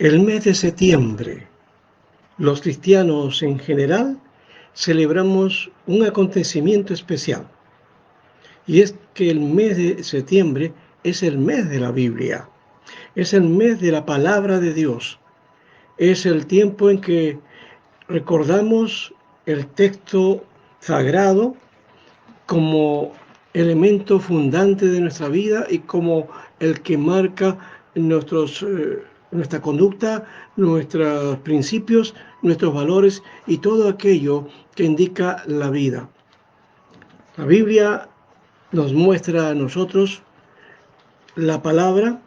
El mes de septiembre, los cristianos en general celebramos un acontecimiento especial, y es que el mes de septiembre es el mes de la Biblia, es el mes de la palabra de Dios, es el tiempo en que recordamos el texto sagrado como elemento fundante de nuestra vida y como el que marca nuestra conducta, nuestros principios, nuestros valores y todo aquello que indica la vida. La Biblia nos muestra a nosotros la palabra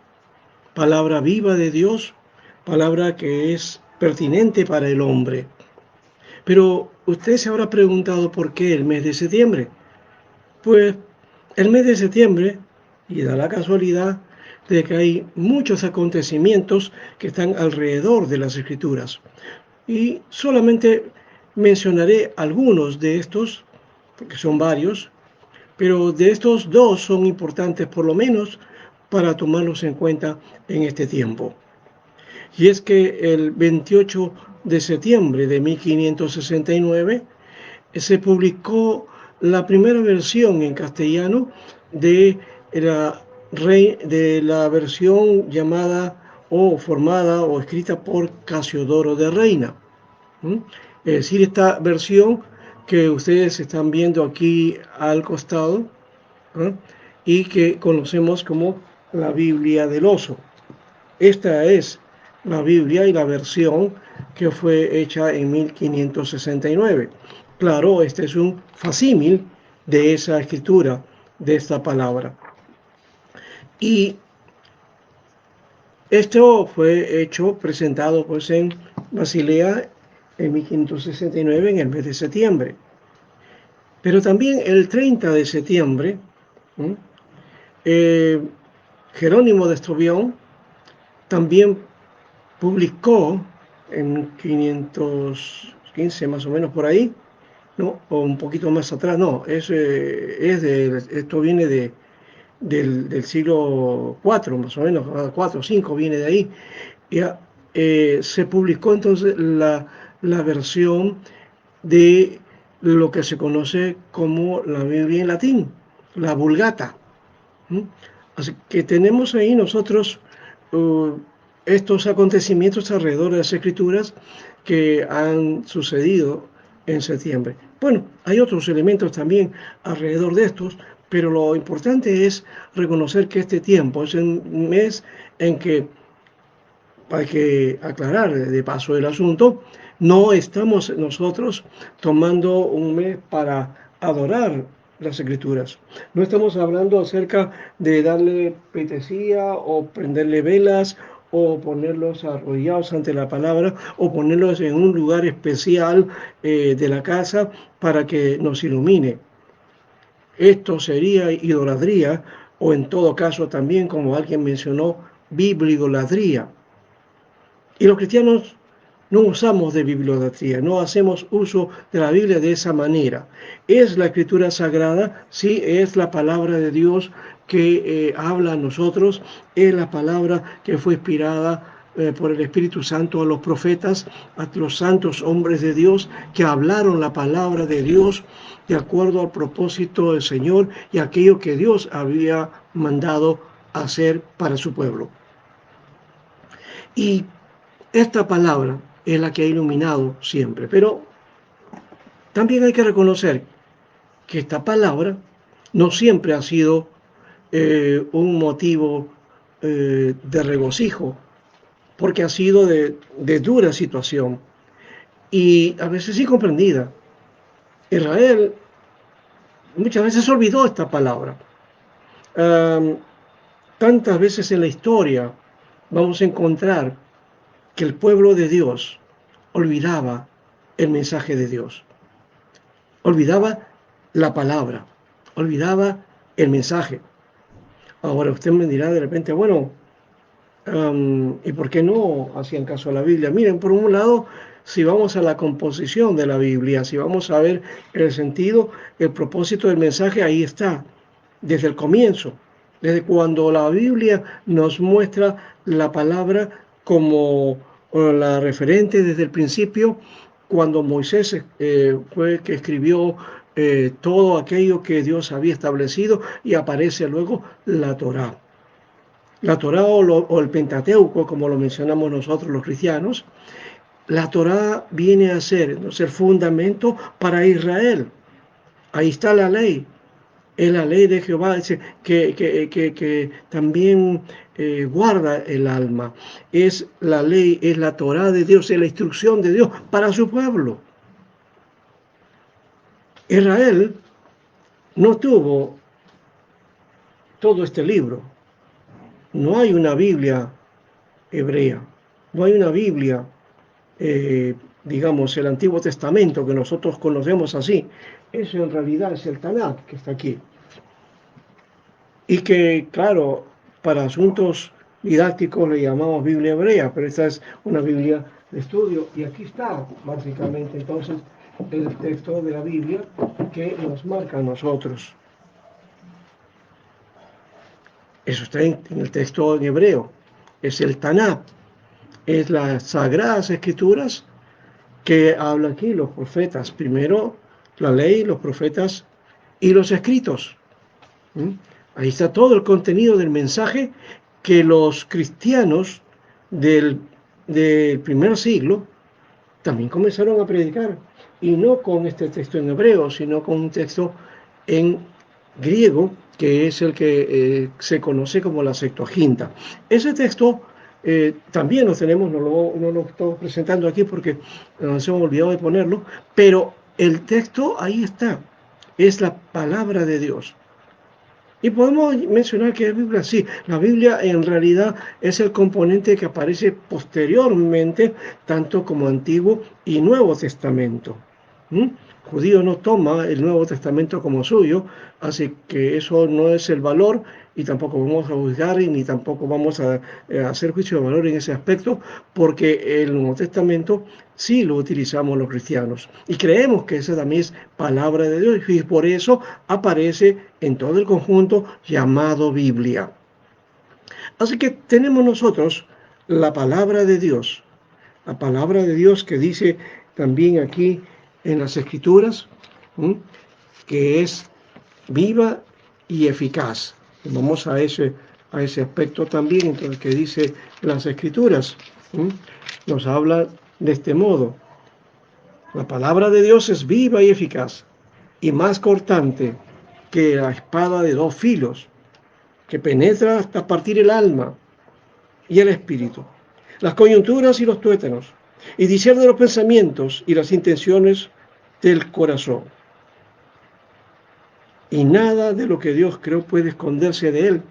viva de Dios, palabra que es pertinente para el hombre. Pero usted se habrá preguntado por qué el mes de septiembre. Pues el mes de septiembre, y da la casualidad de que hay muchos acontecimientos que están alrededor de las Escrituras. Y solamente mencionaré algunos de estos, porque son varios, pero de estos dos son importantes por lo menos para tomarlos en cuenta en este tiempo. Y es que el 28 de septiembre de 1569 se publicó la primera versión en castellano de la versión llamada o formada o escrita por Casiodoro de Reina. Es decir, esta versión que ustedes están viendo aquí al costado, ¿eh? Y que conocemos como la Biblia del Oso. Esta es la Biblia y la versión que fue hecha en 1569. Claro, este es un facímil de esa escritura, de esta palabra. Y esto fue presentado pues en Basilea en 1569 en el mes de septiembre. Pero también el 30 de septiembre, Jerónimo de Estrobión también publicó en 515 más o menos por ahí, ¿no? O un poquito más atrás, no, esto viene del siglo IV, más o menos, 4 o 5 viene de ahí. Ya, se publicó entonces la versión de lo que se conoce como la Biblia en latín, la Vulgata. Así que tenemos ahí nosotros estos acontecimientos alrededor de las escrituras que han sucedido en septiembre. Bueno, hay otros elementos también alrededor de estos, pero lo importante es reconocer que este tiempo es un mes en que, hay que aclarar de paso el asunto, no estamos nosotros tomando un mes para adorar las escrituras. No estamos hablando acerca de darle pleitesía o prenderle velas o ponerlos arrodillados ante la palabra o ponerlos en un lugar especial de la casa para que nos ilumine. Esto sería idolatría o en todo caso también, como alguien mencionó, bibliolatría. Y los cristianos no usamos de bibliolatría, no hacemos uso de la Biblia de esa manera. Es la escritura sagrada, sí, es la palabra de Dios que habla a nosotros, es la palabra que fue inspirada por el Espíritu Santo a los profetas, a los santos hombres de Dios que hablaron la palabra de Dios de acuerdo al propósito del Señor y aquello que Dios había mandado hacer para su pueblo. Y esta palabra es la que ha iluminado siempre, pero también hay que reconocer que esta palabra no siempre ha sido un motivo de regocijo, porque ha sido de dura situación y a veces incomprendida. Israel muchas veces olvidó esta palabra. Tantas veces en la historia vamos a encontrar que el pueblo de Dios olvidaba el mensaje de Dios, olvidaba la palabra, olvidaba el mensaje. Ahora usted me dirá de repente, bueno, ¿y por qué no hacían caso a la Biblia? Miren, por un lado, si vamos a la composición de la Biblia, si vamos a ver el sentido, el propósito del mensaje, ahí está, desde el comienzo, desde cuando la Biblia nos muestra la palabra como la referente desde el principio, cuando Moisés fue el que escribió todo aquello que Dios había establecido, y aparece luego la Torá. La Torá o el Pentateuco, como lo mencionamos nosotros los cristianos, la Torá viene a ser fundamento para Israel. Ahí está la ley. Es la ley de Jehová que también guarda el alma. Es la ley, es la Torá de Dios, es la instrucción de Dios para su pueblo. Israel no tuvo todo este libro. No hay una Biblia hebrea. No hay una Biblia, digamos, el Antiguo Testamento que nosotros conocemos así. Eso en realidad es el Tanakh que está aquí. Y que, claro, para asuntos didácticos le llamamos Biblia hebrea, pero esta es una Biblia de estudio. Y aquí está, básicamente, entonces, el texto de la Biblia que nos marca a nosotros. Eso está en el texto en hebreo. Es el Tanakh, es las Sagradas Escrituras que habla aquí los profetas. Primero la ley, los profetas y los escritos. Ahí está todo el contenido del mensaje que los cristianos del primer siglo también comenzaron a predicar. Y no con este texto en hebreo, sino con un texto en griego, que es el que se conoce como la Septuaginta. Ese texto también lo tenemos, no lo estamos presentando aquí porque nos hemos olvidado de ponerlo, pero el texto ahí está, es la palabra de Dios. Y podemos mencionar que la Biblia, sí, la Biblia en realidad es el componente que aparece posteriormente, tanto como Antiguo y Nuevo Testamento. Judío no toma el Nuevo Testamento como suyo, así que eso no es el valor, y tampoco vamos a juzgar ni tampoco vamos a hacer juicio de valor en ese aspecto, porque el Nuevo Testamento sí lo utilizamos los cristianos y creemos que esa también es palabra de Dios, y por eso aparece en todo el conjunto llamado Biblia. Así que tenemos nosotros la palabra de Dios, que dice también aquí en las Escrituras, que es viva y eficaz. Vamos a ese aspecto también, entonces, que dice las Escrituras. Nos habla de este modo. La palabra de Dios es viva y eficaz, y más cortante que la espada de dos filos, que penetra hasta partir el alma y el espíritu, las coyunturas y los tuétanos, y discierne los pensamientos y las intenciones del corazón. Y nada de lo que Dios creó puede esconderse de él,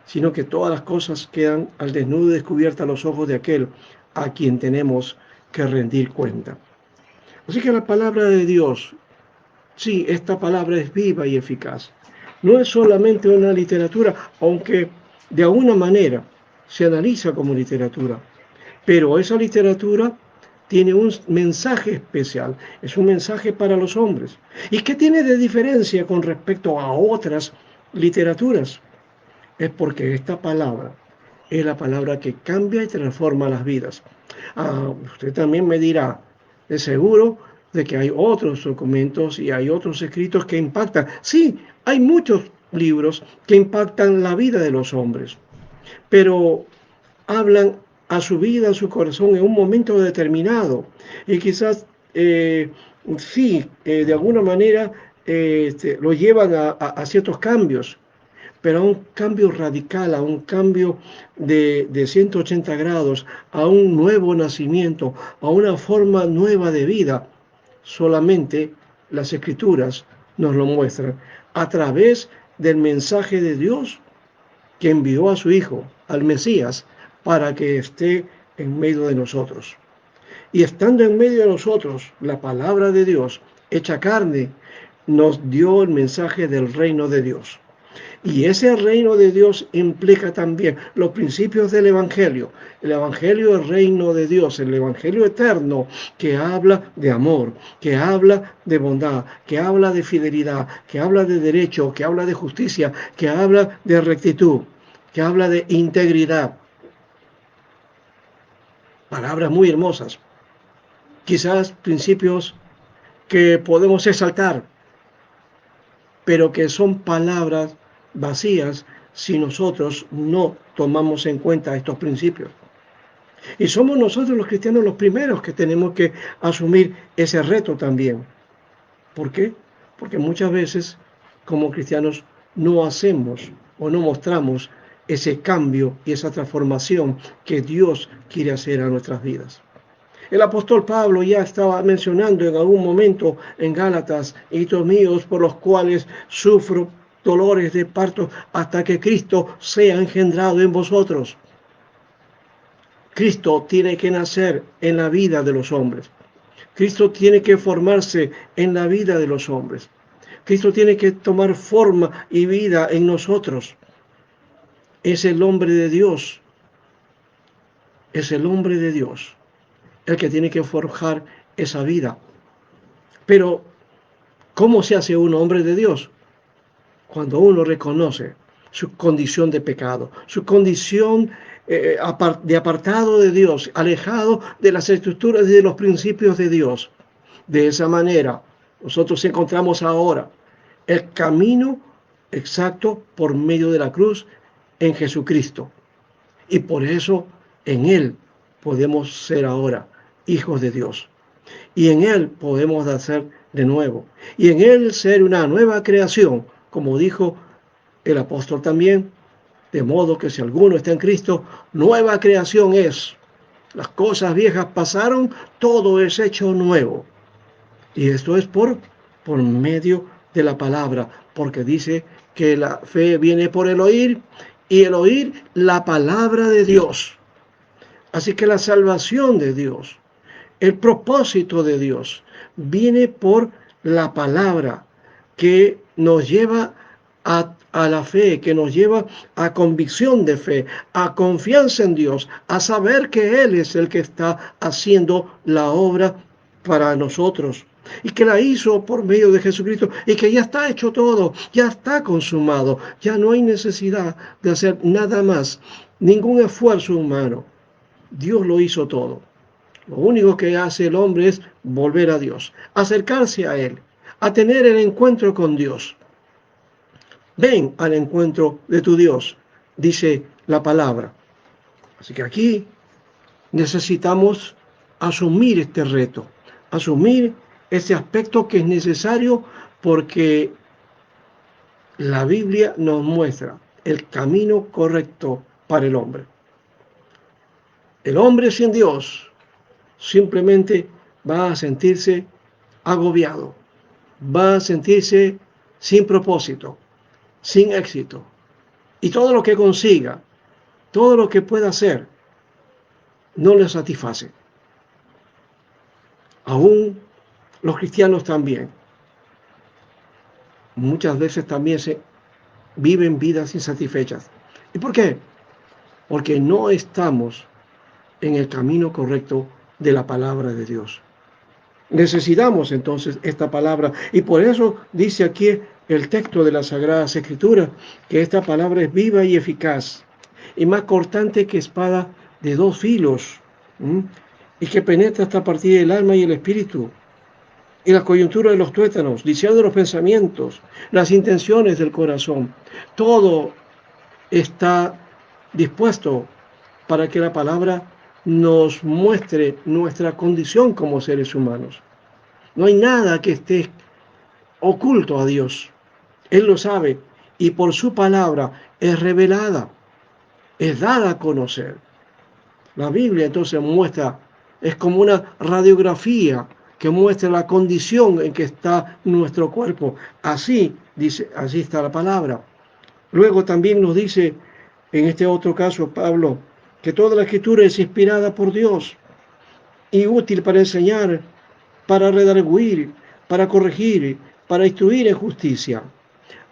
sino que todas las cosas quedan al desnudo y descubiertas a los ojos de aquel a quien tenemos que rendir cuenta. Así que la palabra de Dios, sí, esta palabra es viva y eficaz. No es solamente una literatura, aunque de alguna manera se analiza como literatura, pero esa literatura tiene un mensaje especial, es un mensaje para los hombres. ¿Y qué tiene de diferencia con respecto a otras literaturas? Es porque esta palabra es la palabra que cambia y transforma las vidas. Usted también me dirá, de seguro, de que hay otros documentos y hay otros escritos que impactan. Sí, hay muchos libros que impactan la vida de los hombres, pero hablan a su vida, a su corazón en un momento determinado. Y quizás, sí, de alguna manera lo llevan a ciertos cambios, pero a un cambio radical, a un cambio de 180 grados, a un nuevo nacimiento, a una forma nueva de vida. Solamente las Escrituras nos lo muestran a través del mensaje de Dios que envió a su Hijo, al Mesías, para que esté en medio de nosotros. Y estando en medio de nosotros, la palabra de Dios, hecha carne, nos dio el mensaje del reino de Dios. Y ese reino de Dios implica también los principios del Evangelio. El Evangelio es el reino de Dios, el Evangelio eterno, que habla de amor, que habla de bondad, que habla de fidelidad, que habla de derecho, que habla de justicia, que habla de rectitud, que habla de integridad. palabras muy hermosas, quizás principios que podemos exaltar, pero que son palabras vacías si nosotros no tomamos en cuenta estos principios. Y somos nosotros los cristianos los primeros que tenemos que asumir ese reto también. ¿Por qué? Porque muchas veces como cristianos no hacemos o no mostramos ese cambio y esa transformación que Dios quiere hacer a nuestras vidas. El apóstol Pablo ya estaba mencionando en algún momento en Gálatas, hijitos míos, por los cuales sufro dolores de parto hasta que Cristo sea engendrado en vosotros. Cristo tiene que nacer en la vida de los hombres. Cristo tiene que formarse en la vida de los hombres. Cristo tiene que tomar forma y vida en nosotros. Es el hombre de Dios. Es el hombre de Dios el que tiene que forjar esa vida. Pero, ¿cómo se hace un hombre de Dios? Cuando uno reconoce su condición de pecado, su condición de apartado de Dios, alejado de las estructuras y de los principios de Dios. De esa manera, nosotros encontramos ahora el camino exacto por medio de la cruz en Jesucristo. Y por eso en Él podemos ser ahora hijos de Dios. Y en Él podemos nacer de nuevo. Y en Él ser una nueva creación, como dijo el apóstol también, de modo que si alguno está en Cristo, nueva creación es. Las cosas viejas pasaron, todo es hecho nuevo. Y esto es por medio de la palabra, porque dice que la fe viene por el oír y el oír la palabra de Dios. Así que la salvación de Dios, el propósito de Dios, viene por la palabra que nos lleva a la fe, que nos lleva a convicción de fe, a confianza en Dios, a saber que Él es el que está haciendo la obra para nosotros y que la hizo por medio de Jesucristo y que ya está hecho todo, ya está consumado, ya no hay necesidad de hacer nada más, ningún esfuerzo humano. Dios lo hizo todo. Lo único que hace el hombre es volver a Dios, acercarse a Él, a tener el encuentro con Dios. Ven al encuentro de tu Dios, dice la palabra. Así que aquí necesitamos asumir este reto, asumir ese aspecto que es necesario porque la Biblia nos muestra el camino correcto para el hombre. El hombre sin Dios simplemente va a sentirse agobiado, va a sentirse sin propósito, sin éxito. Y todo lo que consiga, todo lo que pueda hacer, no le satisface. Aún los cristianos también. Muchas veces también se viven vidas insatisfechas. ¿Y por qué? Porque no estamos en el camino correcto de la palabra de Dios. Necesitamos entonces esta palabra y por eso dice aquí el texto de las Sagradas Escrituras que esta palabra es viva y eficaz y más cortante que espada de dos filos y que penetra hasta partir del alma y el espíritu y la coyuntura de los tuétanos, discierne los pensamientos, las intenciones del corazón. Todo está dispuesto para que la palabra nos muestre nuestra condición como seres humanos. No hay nada que esté oculto a Dios. Él lo sabe y por su palabra es revelada, es dada a conocer. La Biblia entonces muestra, es como una radiografía que muestra la condición en que está nuestro cuerpo. Así dice, así está la palabra. Luego también nos dice, en este otro caso, Pablo, que toda la escritura es inspirada por Dios y útil para enseñar, para redarguir, para corregir, para instruir en justicia,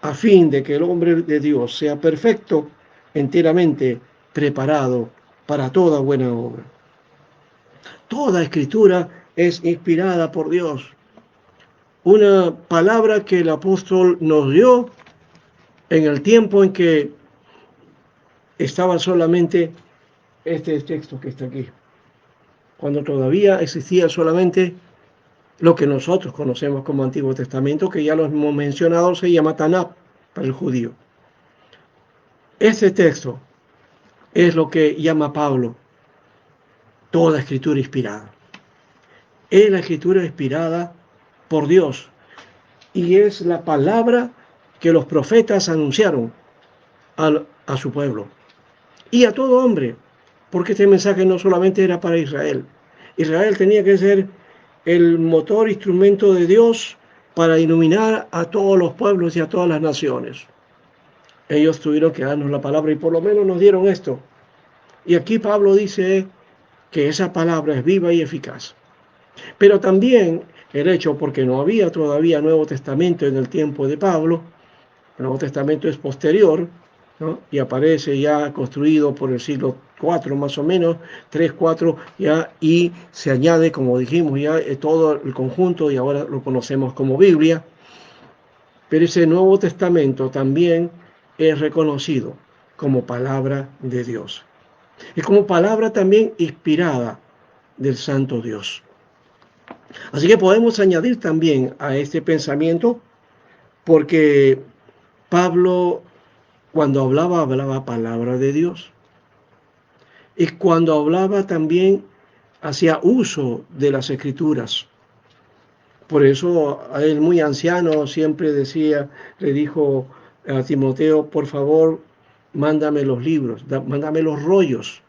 a fin de que el hombre de Dios sea perfecto, enteramente preparado para toda buena obra. Toda escritura es inspirada por Dios. Una palabra que el apóstol nos dio en el tiempo en que estaba solamente este texto que está aquí. cuando todavía existía solamente lo que nosotros conocemos como Antiguo Testamento, que ya lo hemos mencionado, se llama Tanakh para el judío. Este texto es lo que llama Pablo toda escritura inspirada. Es la escritura inspirada por Dios y es la palabra que los profetas anunciaron a su pueblo y a todo hombre, porque este mensaje no solamente era para Israel. Israel tenía que ser el motor, instrumento de Dios para iluminar a todos los pueblos y a todas las naciones. Ellos tuvieron que darnos la palabra y por lo menos nos dieron esto. Y aquí Pablo dice que esa palabra es viva y eficaz. Pero también el hecho, porque no había todavía Nuevo Testamento en el tiempo de Pablo, el Nuevo Testamento es posterior, ¿no? Y aparece ya construido por el siglo IV más o menos, 3, 4, ya, y se añade, como dijimos, ya todo el conjunto y ahora lo conocemos como Biblia. Pero ese Nuevo Testamento también es reconocido como palabra de Dios. Es como palabra también inspirada del Santo Dios. Así que podemos añadir también a este pensamiento, porque Pablo cuando hablaba palabra de Dios. Y cuando hablaba también hacía uso de las escrituras. Por eso a él muy anciano siempre le dijo a Timoteo, por favor, mándame los libros, mándame los rollos.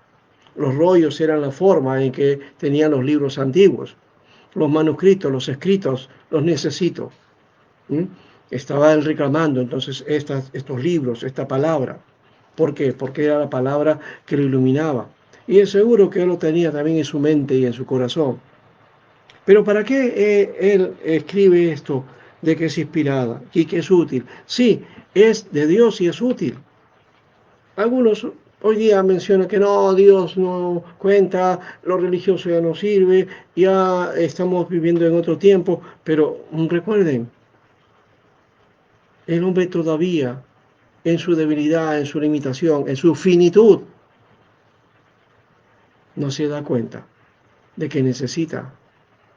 Los rollos eran la forma en que tenían los libros antiguos. Los manuscritos, los escritos, los necesito. ¿Mm? Estaba él reclamando entonces estos libros, esta palabra. ¿Por qué? Porque era la palabra que lo iluminaba. Y es seguro que él lo tenía también en su mente y en su corazón. Pero ¿para qué él escribe esto de que es inspirada y que es útil? Sí, es de Dios y es útil. Algunos hoy día mencionan que no, Dios no cuenta, lo religioso ya no sirve, ya estamos viviendo en otro tiempo, pero recuerden, el hombre todavía, en su debilidad, en su limitación, en su finitud, no se da cuenta de que necesita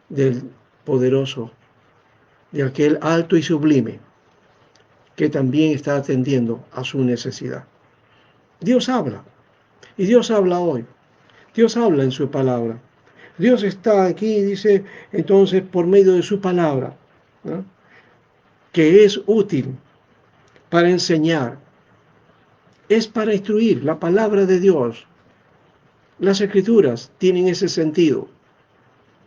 del poderoso, de aquel alto y sublime, que también está atendiendo a su necesidad. Dios habla, y Dios habla hoy. Dios habla en su palabra. Dios está aquí, dice entonces, por medio de su palabra, ¿no? Que es útil para enseñar, es para instruir. La palabra de Dios, las escrituras tienen ese sentido.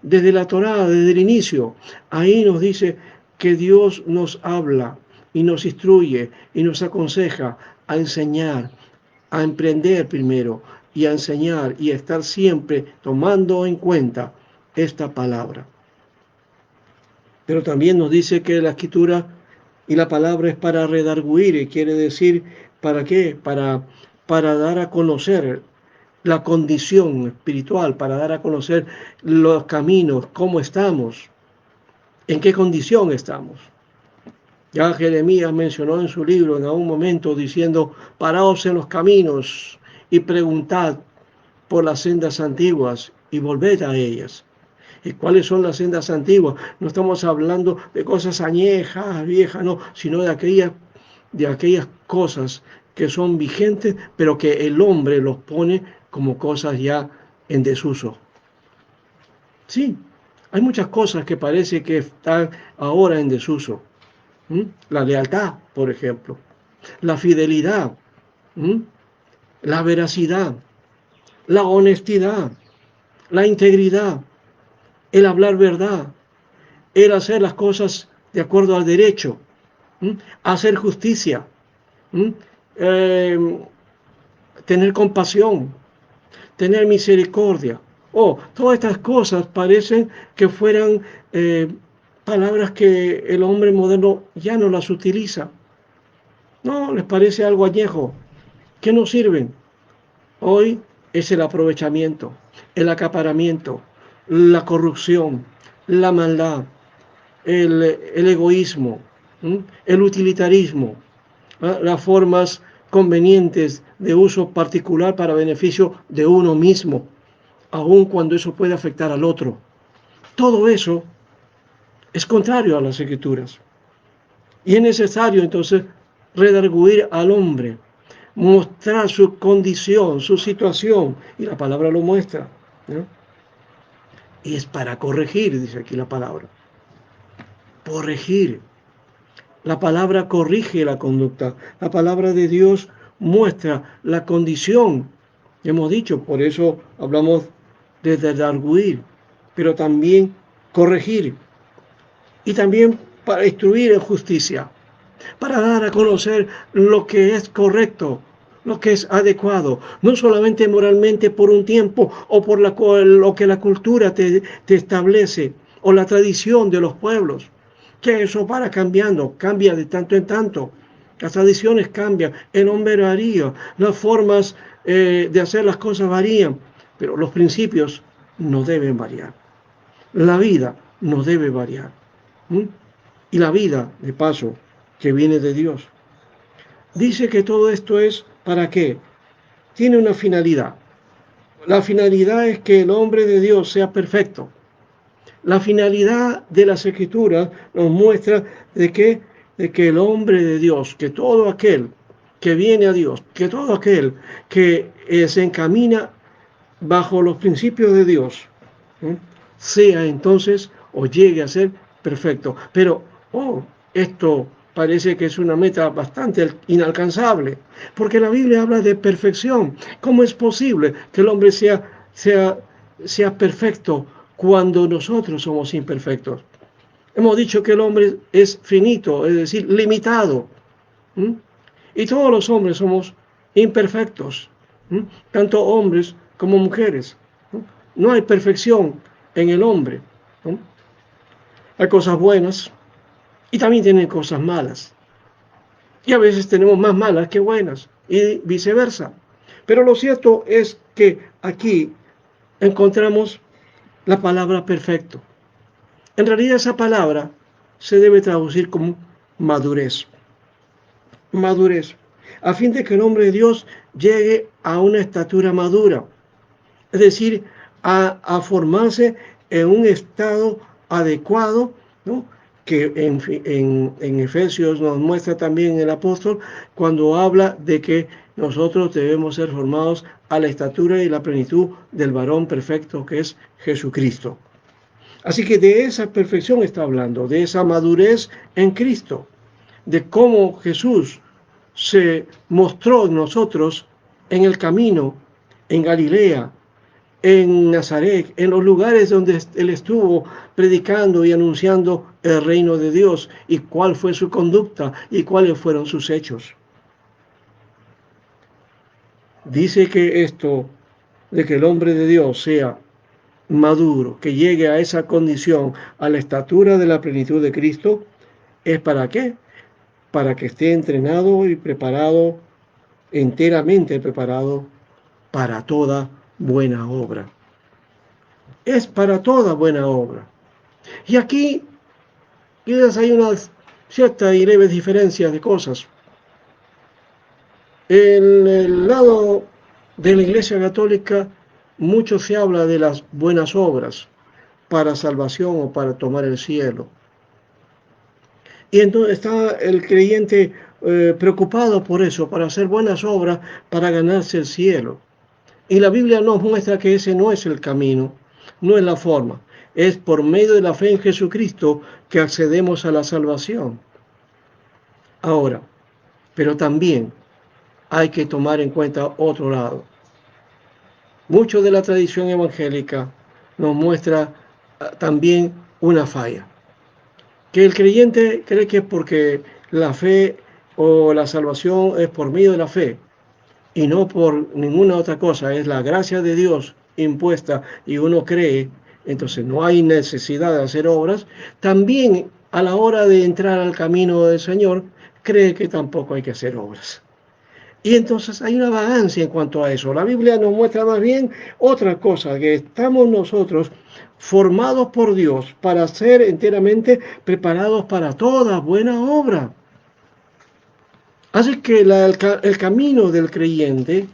Desde la Torá, desde el inicio, ahí nos dice que Dios nos habla y nos instruye y nos aconseja a enseñar, a emprender primero y a enseñar y a estar siempre tomando en cuenta esta palabra. Pero también nos dice que la escritura y la palabra es para redarguir, y quiere decir, ¿para qué? Para dar a conocer la condición espiritual, para dar a conocer los caminos, cómo estamos, en qué condición estamos. Ya Jeremías mencionó en su libro en algún momento diciendo, paraos en los caminos y preguntad por las sendas antiguas y volved a ellas. ¿Y cuáles son las sendas antiguas? No estamos hablando de cosas añejas, viejas, no, sino de aquellas cosas que son vigentes, pero que el hombre los pone como cosas ya en desuso. Sí, hay muchas cosas que parece que están ahora en desuso. La lealtad, por ejemplo, la fidelidad, la veracidad, la honestidad, la integridad, el hablar verdad, el hacer las cosas de acuerdo al derecho, hacer justicia, eh, tener compasión, tener misericordia. Todas estas cosas parecen que fueran palabras que el hombre moderno ya no las utiliza. No, les parece algo añejo, que no sirven. Hoy es el aprovechamiento, el acaparamiento, la corrupción, la maldad, el egoísmo, el utilitarismo, las formas convenientes de uso particular para beneficio de uno mismo. aun cuando eso puede afectar al otro. Todo eso es contrario a las Escrituras. Y es necesario entonces redarguir al hombre, mostrar su condición, su situación, y la palabra lo muestra, ¿no? Y es para corregir, dice aquí la palabra. Corregir. La palabra corrige la conducta. La palabra de Dios muestra la condición. Hemos dicho, por eso hablamos de redarguir, pero también corregir. Y también para instruir en justicia, para dar a conocer lo que es correcto, lo que es adecuado, no solamente moralmente por un tiempo o por lo que la cultura te establece o la tradición de los pueblos, que eso para cambiando, cambia de tanto en tanto. Las tradiciones cambian, el hombre varía, las formas de hacer las cosas varían, pero los principios no deben variar. La vida no debe variar. ¿Mm? Y la vida, de paso, que viene de Dios. Dice que todo esto es ¿para qué? Tiene una finalidad. La finalidad es que el hombre de Dios sea perfecto. La finalidad de las Escrituras nos muestra de que el hombre de Dios, que todo aquel que viene a Dios, que todo aquel que se encamina bajo los principios de Dios, ¿eh? Sea entonces o llegue a ser perfecto. Pero, esto parece que es una meta bastante inalcanzable, porque la Biblia habla de perfección. ¿Cómo es posible que el hombre sea perfecto cuando nosotros somos imperfectos? Hemos dicho que el hombre es finito, es decir, limitado. ¿Mm? Y todos los hombres somos imperfectos, ¿Mm? Tanto hombres como mujeres. ¿No? No hay perfección en el hombre. ¿No? Hay cosas buenas y también tienen cosas malas. Y a veces tenemos más malas que buenas y viceversa. Pero lo cierto es que aquí encontramos la palabra perfecto. En realidad esa palabra se debe traducir como madurez. Madurez. A fin de que el hombre de Dios llegue a una estatura madura. Es decir, a formarse en un estado adecuado, ¿no? Que en Efesios nos muestra también el apóstol cuando habla de que nosotros debemos ser formados a la estatura y la plenitud del varón perfecto que es Jesucristo. Así que de esa perfección está hablando, de esa madurez en Cristo, de cómo Jesús se mostró en nosotros en el camino, en Galilea, en Nazaret, en los lugares donde Él estuvo predicando y anunciando el reino de Dios, y cuál fue su conducta y cuáles fueron sus hechos. Dice que esto de que el hombre de Dios sea maduro, que llegue a esa condición, a la estatura de la plenitud de Cristo, ¿es para qué? Para que esté entrenado y preparado, enteramente preparado para toda buena obra. Es para toda buena obra. Y aquí quizás hay unas ciertas y leves diferencias de cosas. En el lado de la Iglesia Católica mucho se habla de las buenas obras para salvación o para tomar el cielo. Y entonces está el creyente preocupado por eso, para hacer buenas obras, para ganarse el cielo. Y la Biblia nos muestra que ese no es el camino, no es la forma. Es por medio de la fe en Jesucristo que accedemos a la salvación. Ahora, pero también hay que tomar en cuenta otro lado. Mucho de la tradición evangélica nos muestra también una falla. Que el creyente cree que porque la fe o la salvación es por medio de la fe y no por ninguna otra cosa, es la gracia de Dios impuesta y uno cree, entonces no hay necesidad de hacer obras, también a la hora de entrar al camino del Señor, cree que tampoco hay que hacer obras. Y entonces hay una vagancia en cuanto a eso. La Biblia nos muestra más bien otra cosa, que estamos nosotros formados por Dios para ser enteramente preparados para toda buena obra. Así que el camino del creyente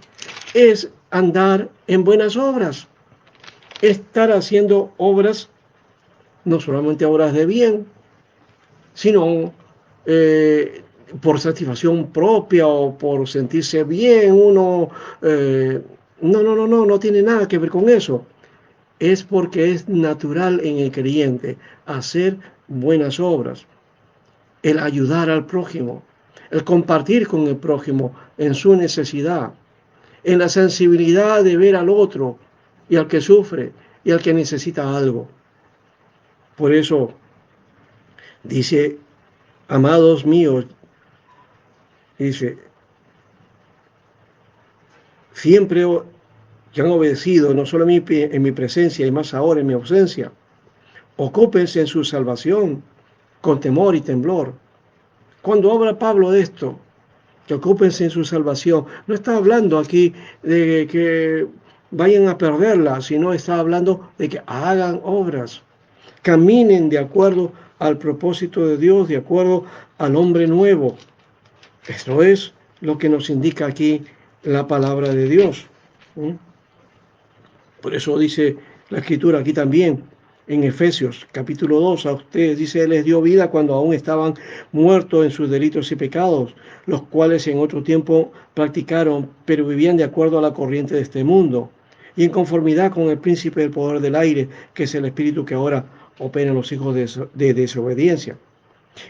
es andar en buenas obras. estar haciendo obras, no solamente obras de bien, sino por satisfacción propia o por sentirse bien, uno, no tiene nada que ver con eso. Es porque es natural en el creyente hacer buenas obras, el ayudar al prójimo, el compartir con el prójimo en su necesidad, en la sensibilidad de ver al otro y al que sufre y al que necesita algo. Por eso dice, amados míos, dice, siempre que han obedecido, no solo en mi presencia y más ahora en mi ausencia, ocúpense en su salvación con temor y temblor. Cuando habla Pablo de esto, que ocúpense en su salvación, no está hablando aquí de que vayan a perderla, sino está hablando de que hagan obras, caminen de acuerdo al propósito de Dios, de acuerdo al hombre nuevo. Esto es lo que nos indica aquí la palabra de Dios. Por eso dice la escritura aquí también, en Efesios capítulo 2, a ustedes dice, Él les dio vida cuando aún estaban muertos en sus delitos y pecados, los cuales en otro tiempo practicaron, pero vivían de acuerdo a la corriente de este mundo, y en conformidad con el príncipe del poder del aire, que es el espíritu que ahora opera en los hijos de desobediencia.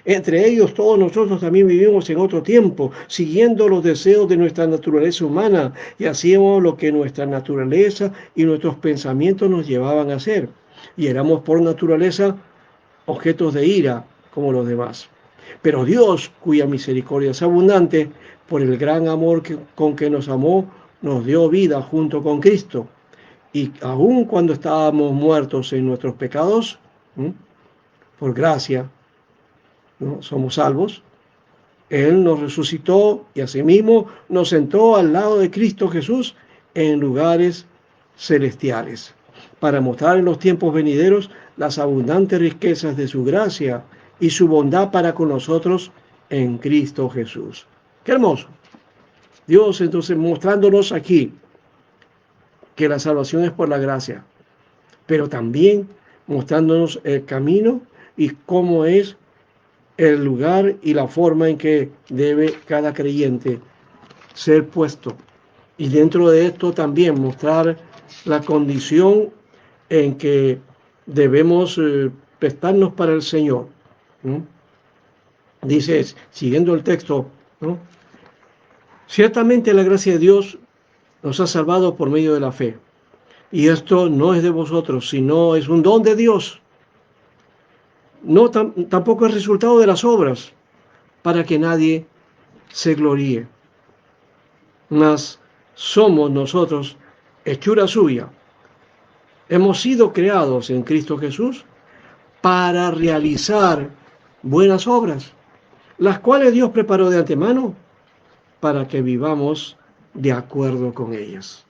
Entre ellos todos nosotros también vivimos en otro tiempo, siguiendo los deseos de nuestra naturaleza humana, y hacíamos lo que nuestra naturaleza y nuestros pensamientos nos llevaban a hacer. Y éramos por naturaleza objetos de ira, como los demás. Pero Dios, cuya misericordia es abundante, por el gran amor con que nos amó, nos dio vida junto con Cristo. Y aun cuando estábamos muertos en nuestros pecados, por gracia, ¿no? Somos salvos. Él nos resucitó y asimismo nos sentó al lado de Cristo Jesús en lugares celestiales, para mostrar en los tiempos venideros las abundantes riquezas de su gracia y su bondad para con nosotros en Cristo Jesús. ¡Qué hermoso! Dios entonces mostrándonos aquí que la salvación es por la gracia, pero también mostrándonos el camino y cómo es el lugar y la forma en que debe cada creyente ser puesto. Y dentro de esto también mostrar la condición en que debemos prestarnos para el Señor, ¿no? Dice, siguiendo el texto, ¿no? Ciertamente la gracia de Dios nos ha salvado por medio de la fe. Y esto no es de vosotros, sino es un don de Dios. No, tampoco es resultado de las obras, para que nadie se gloríe. Mas somos nosotros hechura suya. Hemos sido creados en Cristo Jesús para realizar buenas obras, las cuales Dios preparó de antemano para que vivamos de acuerdo con ellas.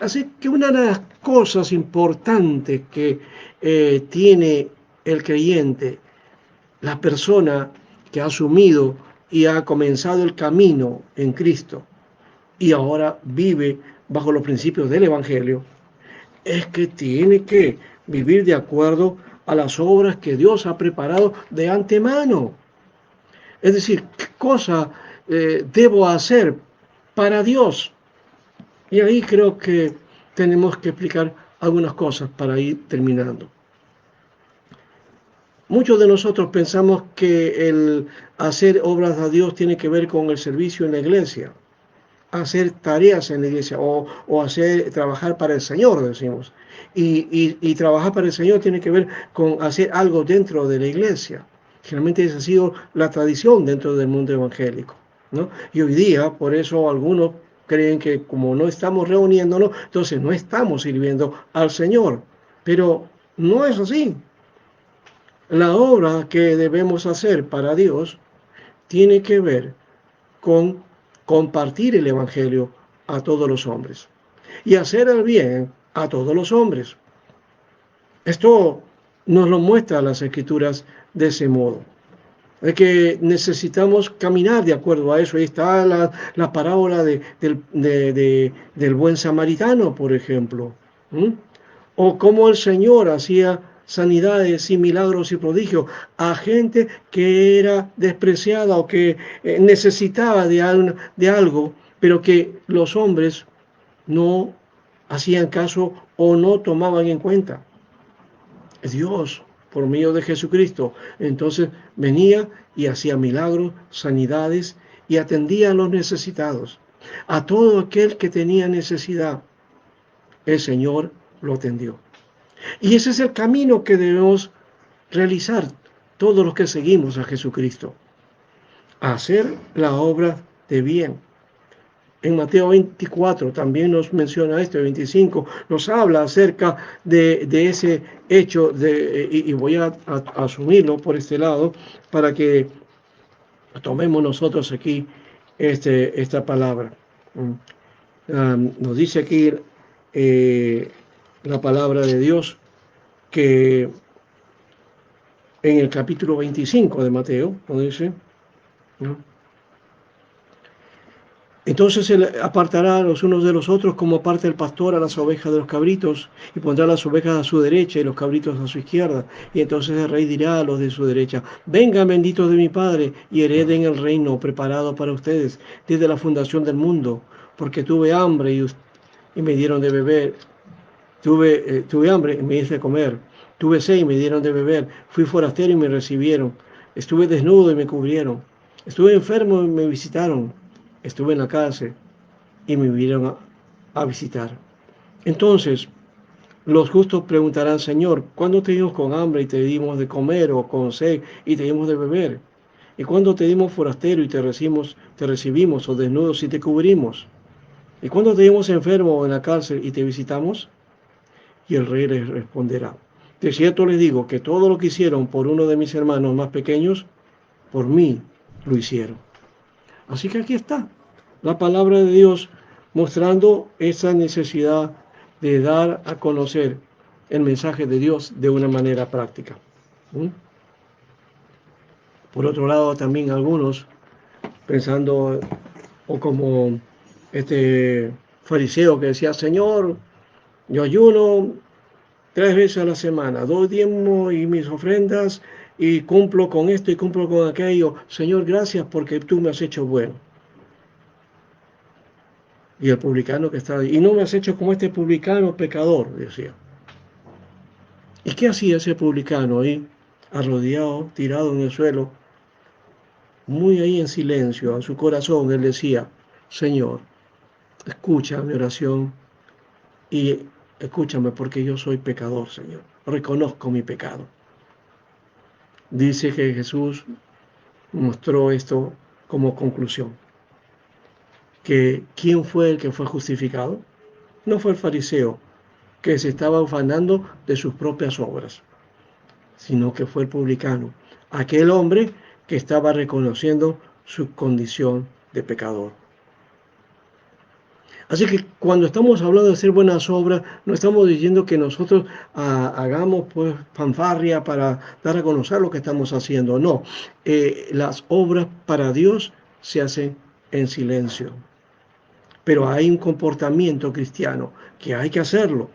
Así que una de las cosas importantes que tiene el creyente, la persona que ha asumido y ha comenzado el camino en Cristo y ahora vive bajo los principios del Evangelio, es que tiene que vivir de acuerdo a las obras que Dios ha preparado de antemano. Es decir, ¿qué cosa debo hacer para Dios? Y ahí creo que tenemos que explicar algunas cosas para ir terminando. Muchos de nosotros pensamos que el hacer obras a Dios tiene que ver con el servicio en la iglesia, hacer tareas en la iglesia o trabajar para el Señor, decimos. Y trabajar para el Señor tiene que ver con hacer algo dentro de la iglesia. Generalmente esa ha sido la tradición dentro del mundo evangélico, ¿no? Y hoy día, por eso algunos creen que como no estamos reuniéndonos, entonces no estamos sirviendo al Señor. Pero no es así. La obra que debemos hacer para Dios tiene que ver con compartir el Evangelio a todos los hombres y hacer el bien a todos los hombres. Esto nos lo muestran las Escrituras de ese modo. Es que necesitamos caminar de acuerdo a eso. Ahí está la parábola del buen samaritano, por ejemplo. o cómo el Señor hacía sanidades y milagros y prodigios a gente que era despreciada o que necesitaba de algo, pero que los hombres no hacían caso o no tomaban en cuenta. Dios, por medio de Jesucristo, entonces venía y hacía milagros, sanidades y atendía a los necesitados. A todo aquel que tenía necesidad, el Señor lo atendió. Y ese es el camino que debemos realizar todos los que seguimos a Jesucristo. Hacer la obra de bien. En Mateo 24 también nos menciona esto, el 25, nos habla acerca de ese hecho, y voy a asumirlo por este lado, para que tomemos nosotros aquí esta palabra. Nos dice aquí la palabra de Dios que en el capítulo 25 de Mateo, ¿no dice? ¿No? Entonces él apartará a los unos de los otros como parte el pastor a las ovejas de los cabritos, y pondrá las ovejas a su derecha y los cabritos a su izquierda. Y entonces el rey dirá a los de su derecha: vengan benditos de mi Padre, y hereden el reino preparado para ustedes desde la fundación del mundo, porque tuve hambre y me dieron de beber, tuve hambre y me hice de comer, tuve sed y me dieron de beber, fui forastero y me recibieron, estuve desnudo y me cubrieron, estuve enfermo y me visitaron, estuve en la cárcel y me vinieron a visitar. Entonces los justos preguntarán: Señor, ¿cuándo te dimos con hambre y te dimos de comer, o con sed y te dimos de beber? ¿Y cuándo te dimos forastero y te recibimos, o desnudos y te cubrimos? ¿Y cuándo te dimos enfermo o en la cárcel y te visitamos? Y el rey les responderá: de cierto les digo que todo lo que hicieron por uno de mis hermanos más pequeños, por mí lo hicieron. Así que aquí está la palabra de Dios mostrando esa necesidad de dar a conocer el mensaje de Dios de una manera práctica. Por otro lado, también algunos pensando, o como este fariseo que decía: Señor, yo ayuno 3 veces a la semana, doy diezmo y mis ofrendas, y cumplo con esto y cumplo con aquello. Señor, gracias porque tú me has hecho bueno. Y el publicano que estaba ahí: y no me has hecho como este publicano pecador, decía. ¿Y qué hacía ese publicano ahí, arrodillado, tirado en el suelo, muy ahí en silencio? A su corazón él decía: Señor, escucha mi oración y escúchame porque yo soy pecador, Señor. Reconozco mi pecado. Dice que Jesús mostró esto como conclusión. Que ¿quién fue el que fue justificado? No fue el fariseo, que se estaba ufanando de sus propias obras, sino que fue el publicano, aquel hombre que estaba reconociendo su condición de pecador. Así que cuando estamos hablando de hacer buenas obras, no estamos diciendo que nosotros hagamos pues fanfarria para dar a conocer lo que estamos haciendo. No, las obras para Dios se hacen en silencio. Pero hay un comportamiento cristiano que hay que hacerlo,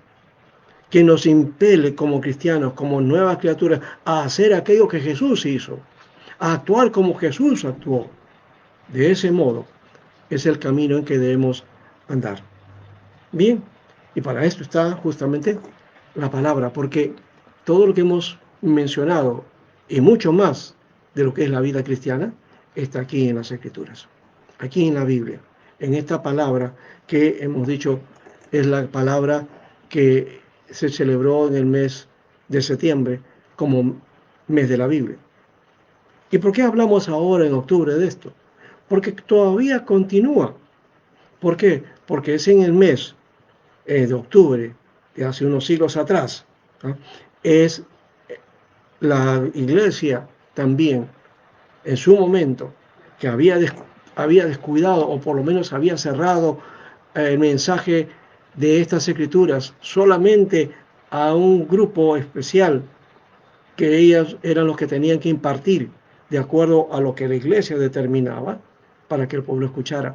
que nos impele como cristianos, como nuevas criaturas, a hacer aquello que Jesús hizo, a actuar como Jesús actuó. De ese modo es el camino en que debemos andar. Bien, y para esto está justamente la palabra, porque todo lo que hemos mencionado y mucho más de lo que es la vida cristiana está aquí en las Escrituras, aquí en la Biblia, en esta palabra que hemos dicho es la palabra que se celebró en el mes de septiembre como mes de la Biblia. ¿Y por qué hablamos ahora en octubre de esto? Porque todavía continúa. ¿Por qué? Porque es en el mes de octubre de hace unos siglos atrás, ¿no? Es la iglesia también en su momento que había descuidado, o por lo menos había cerrado el mensaje de estas escrituras solamente a un grupo especial, que ellas eran los que tenían que impartir de acuerdo a lo que la iglesia determinaba para que el pueblo escuchara,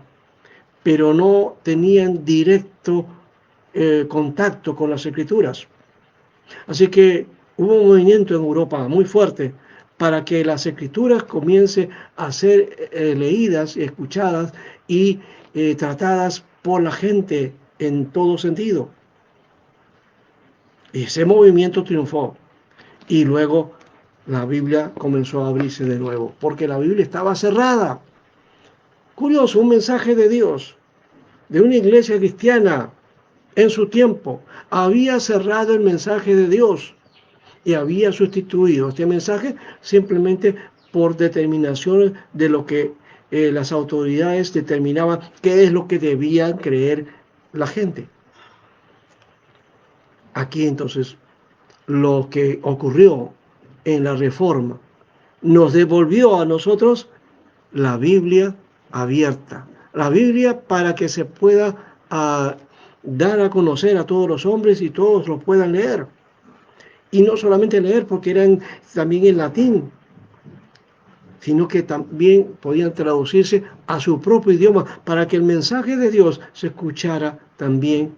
pero no tenían directo contacto con las escrituras. Así que hubo un movimiento en Europa muy fuerte para que las escrituras comiencen a ser leídas y escuchadas y tratadas por la gente en todo sentido. Y ese movimiento triunfó. Y luego la Biblia comenzó a abrirse de nuevo, porque la Biblia estaba cerrada. Curioso, un mensaje de Dios, de una iglesia cristiana en su tiempo, había cerrado el mensaje de Dios y había sustituido este mensaje simplemente por determinación de lo que las autoridades determinaban qué es lo que debían creer la gente. Aquí entonces lo que ocurrió en la Reforma nos devolvió a nosotros la Biblia abierta, la Biblia para que se pueda dar a conocer a todos los hombres y todos lo puedan leer. Y no solamente leer porque eran también en latín, sino que también podían traducirse a su propio idioma para que el mensaje de Dios se escuchara también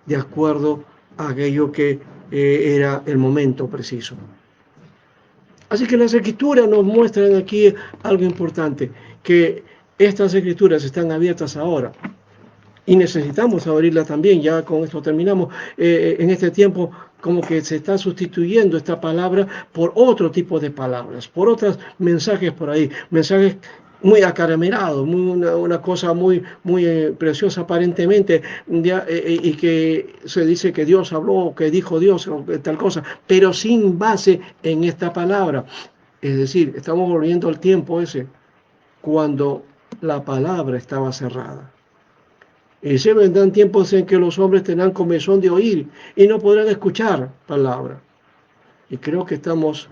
de acuerdo a aquello que era el momento preciso. Así que las escrituras nos muestran aquí algo importante, que estas escrituras están abiertas ahora y necesitamos abrirlas también. Ya con esto terminamos. En este tiempo como que se está sustituyendo esta palabra por otro tipo de palabras, por otros mensajes por ahí, mensajes muy acaramelados, una cosa muy preciosa aparentemente, ya, y que se dice que Dios habló, que dijo Dios, o tal cosa, pero sin base en esta palabra. Es decir, estamos volviendo al tiempo ese, cuando la palabra estaba cerrada. Y se vendrán tiempos en que los hombres tendrán comezón de oír y no podrán escuchar palabra. Y creo que estamos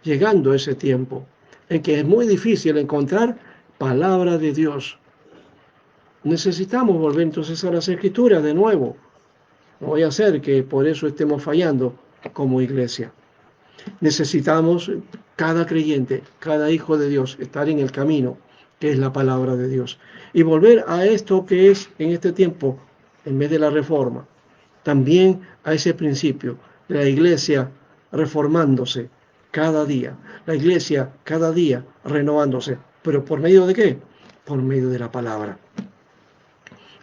llegando a ese tiempo en que es muy difícil encontrar palabra de Dios. Necesitamos volver entonces a las escrituras de nuevo. No voy a hacer que por eso estemos fallando como iglesia. Necesitamos cada creyente, cada hijo de Dios, estar en el camino que es la palabra de Dios. Y volver a esto que es en este tiempo, en vez de la reforma, también a ese principio de la iglesia reformándose cada día, la iglesia cada día renovándose. ¿Pero por medio de qué? Por medio de la palabra.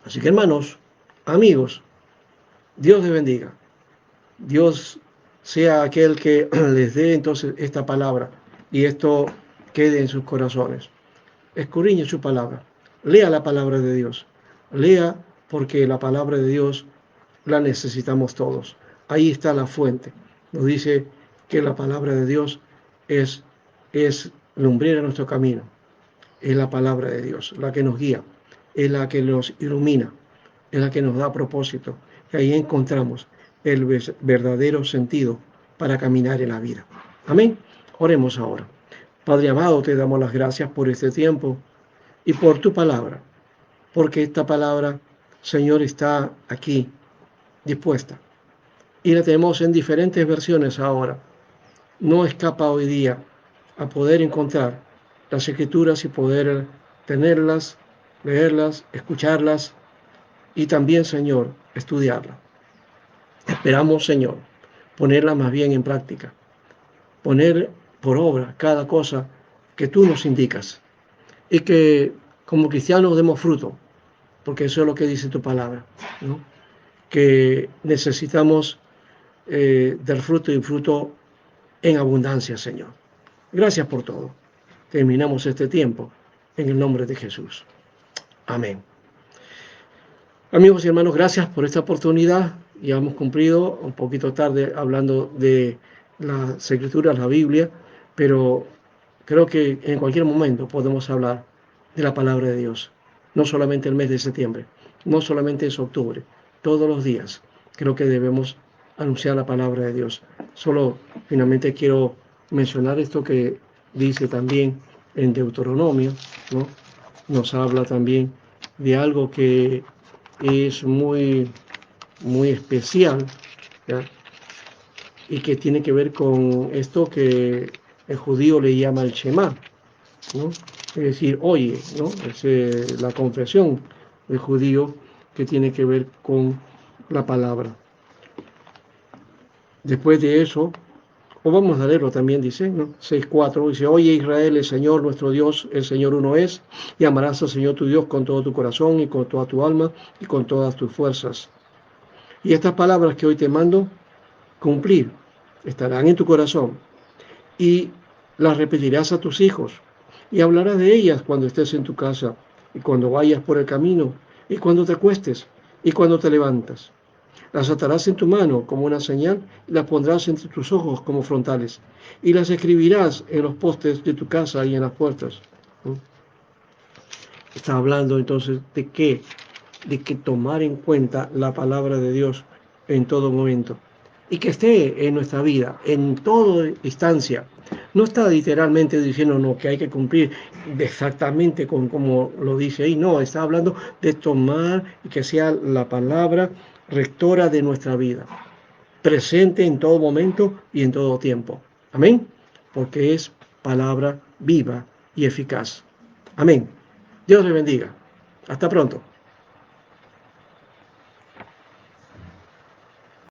Así que hermanos, amigos, Dios les bendiga. Dios sea aquel que les dé entonces esta palabra y esto quede en sus corazones. Escudriñe su palabra. Lea la palabra de Dios. Lea porque la palabra de Dios la necesitamos todos. Ahí está la fuente. Nos dice que la palabra de Dios es lumbrera en nuestro camino. Es la palabra de Dios, la que nos guía, es la que nos ilumina, es la que nos da propósito. Y ahí encontramos el verdadero sentido para caminar en la vida. Amén. Oremos ahora. Padre amado, te damos las gracias por este tiempo y por tu palabra, porque esta palabra, Señor, está aquí dispuesta y la tenemos en diferentes versiones ahora. No escapa hoy día a poder encontrar las escrituras y poder tenerlas, leerlas, escucharlas y también, Señor, estudiarlas. Esperamos, Señor, ponerla más bien en práctica, poner por obra cada cosa que tú nos indicas y que como cristianos demos fruto, porque eso es lo que dice tu palabra, ¿no? Que necesitamos dar fruto y fruto en abundancia, Señor. Gracias por todo. Terminamos este tiempo en el nombre de Jesús. Amén. Amigos y hermanos, gracias por esta oportunidad. Ya hemos cumplido un poquito tarde hablando de las escrituras, la Biblia, pero creo que en cualquier momento podemos hablar de la palabra de Dios. No solamente el mes de septiembre, no solamente es octubre, todos los días. Creo que debemos anunciar la palabra de Dios. Solo finalmente quiero mencionar esto que dice también en Deuteronomio, ¿no? Nos habla también de algo que es muy especial, ¿ya? Y que tiene que ver con esto que el judío le llama el Shema, ¿no? Es decir, oye, ¿no? Es la confesión del judío que tiene que ver con la palabra. Después de eso, o vamos a leerlo también, dice, ¿no? 6:4, dice, oye Israel, el Señor nuestro Dios, el Señor uno es, y amarás al Señor tu Dios con todo tu corazón y con toda tu alma y con todas tus fuerzas. Y estas palabras que hoy te mando, cumplir, estarán en tu corazón, y las repetirás a tus hijos, y hablarás de ellas cuando estés en tu casa, y cuando vayas por el camino, y cuando te acuestes, y cuando te levantas. Las atarás en tu mano como una señal y las pondrás entre tus ojos como frontales. Y las escribirás en los postes de tu casa y en las puertas. ¿Mm? Está hablando entonces de qué? De que tomar en cuenta la palabra de Dios en todo momento. Y que esté en nuestra vida, en toda instancia. No está literalmente diciendo que hay que cumplir exactamente con como lo dice ahí. No, está hablando de tomar y que sea la palabra rectora de nuestra vida, presente en todo momento y en todo tiempo. Amén. Porque es palabra viva y eficaz. Amén. Dios le bendiga. Hasta pronto.